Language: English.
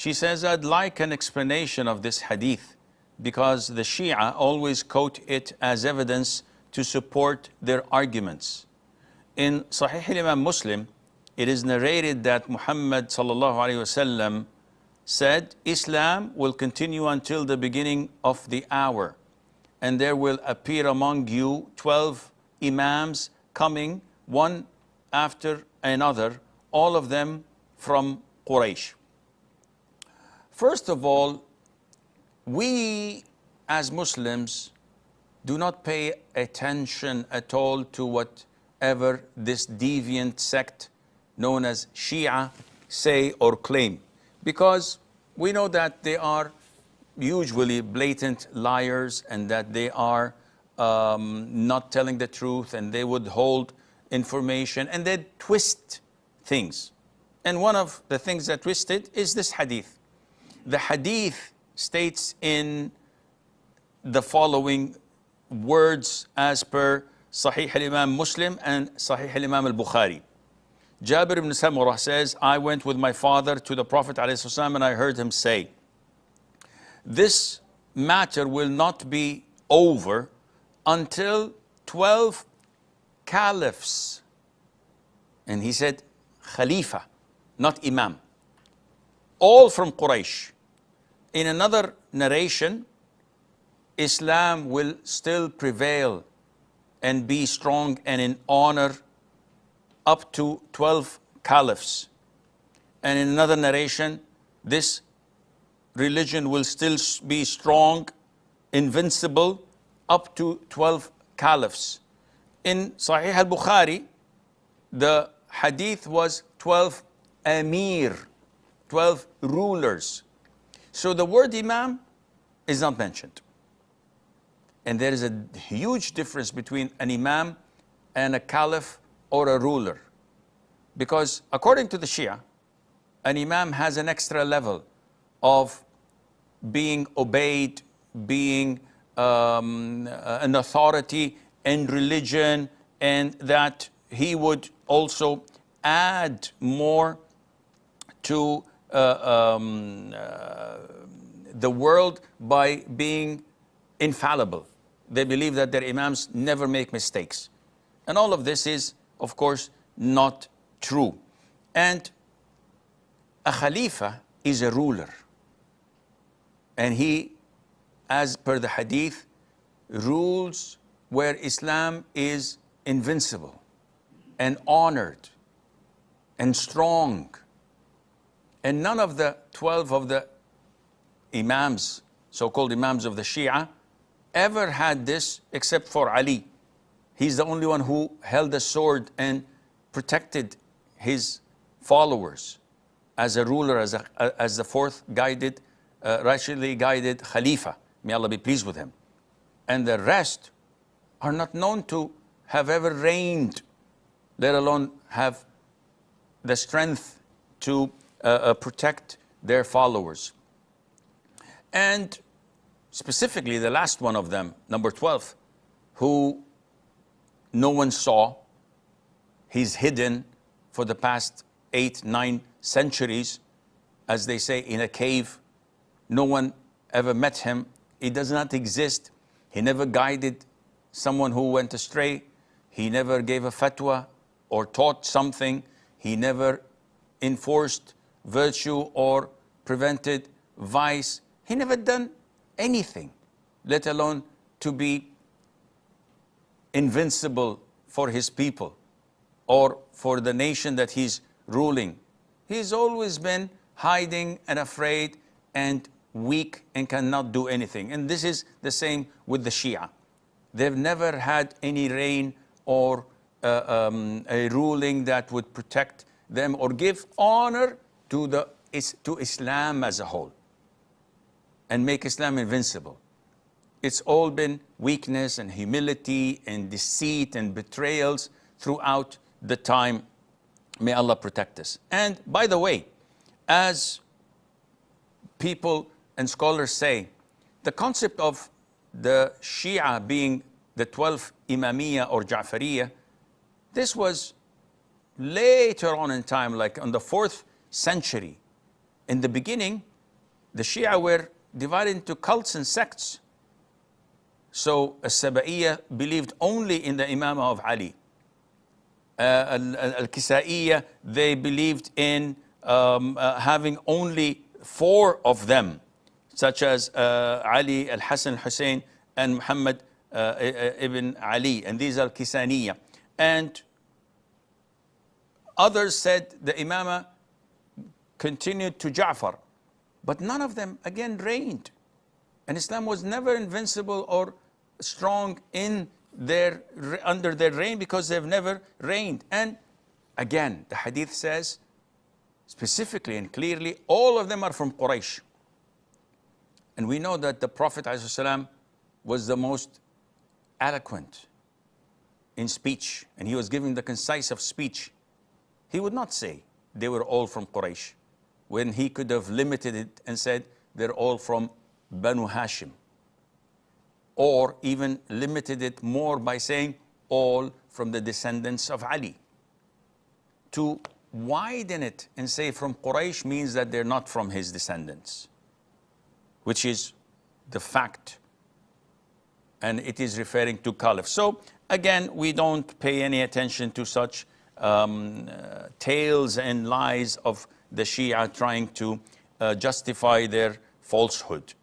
She says, I'd like an explanation of this hadith because the Shia always quote it as evidence to support their arguments. In Sahih Imam Muslim, it is narrated that Muhammad sallallahu alaihi wasallam said, Islam will continue until the beginning of the hour, and there will appear among you 12 Imams coming one after another, all of them from Quraysh. First of all, we as Muslims do not pay attention at all to whatever this deviant sect known as Shia say or claim, because we know that they are usually blatant liars and that they are not telling the truth, and they would hold information and they twist things. And one of the things that twisted is this hadith. The hadith states in the following words as per Sahih al-Imam Muslim and Sahih al-Imam al-Bukhari. Jabir ibn Samurah says, I went with my father to the Prophet ﷺ and I heard him say, this matter will not be over until 12 caliphs. And he said, Khalifa, not Imam. All from Quraysh. In another narration, Islam will still prevail and be strong and in honor up to 12 caliphs. And in another narration, this religion will still be strong, invincible, up to 12 caliphs. In Sahih al-Bukhari, the hadith was 12 amir, 12 rulers. So the word imam is not mentioned. And there is a huge difference between an imam and a caliph or a ruler. Because according to the Shia, an imam has an extra level of being obeyed, being an authority in religion, and that he would also add more to the world by being infallible. They believe that their imams never make mistakes. And all of this is, of course, not true. And a khalifa is a ruler. And he, as per the hadith, rules where Islam is invincible and honored and strong. And none of the 12 of the imams, so-called imams of the Shia, ever had this except for Ali. He's the only one who held a sword and protected his followers as a ruler, as the fourth guided, righteously guided Khalifa. May Allah be pleased with him. And the rest are not known to have ever reigned, let alone have the strength to protect their followers. And specifically the last one of them, number 12, who no one saw, he's hidden for the past 8-9 centuries, as they say, in a cave. No one ever met him. He does not exist. He never guided someone who went astray. He never gave a fatwa or taught something. He never enforced virtue or prevented vice. He never done anything, let alone to be invincible for his people or for the nation that he's ruling. He's always been hiding and afraid and weak and cannot do anything. And this is the same with the Shia. They've never had any reign or a ruling that would protect them or give honor to Islam as a whole and make Islam invincible. It's all been weakness and humility and deceit and betrayals throughout the time. May Allah protect us. And by the way, as people and scholars say, the concept of the Shia being the 12th Imamiyya or Ja'fariyya, this was later on in time, like on the 4th century. In the beginning, the Shia were divided into cults and sects. So As-Saba'iyyah believed only in the Imamah of Ali. Al-Kisa'iyyah, they believed in having only 4 of them, such as Ali, Al-Hasan, Al-Hussein, and Muhammad ibn Ali. And these are Kisaniyah. And others said the Imamah continued to Ja'far. But none of them, again, reigned. And Islam was never invincible or strong in under their reign, because they've never reigned. And again, the hadith says specifically and clearly, all of them are from Quraysh. And we know that the Prophet ﷺ was the most eloquent in speech, and he was giving the concise of speech. He would not say they were all from Quraysh, when he could have limited it and said they're all from Banu Hashim, or even limited it more by saying all from the descendants of Ali. To widen it and say from Quraysh means that they're not from his descendants, which is the fact, and it is referring to Caliph. So again, we don't pay any attention to such tales and lies of the Shia trying to justify their falsehood.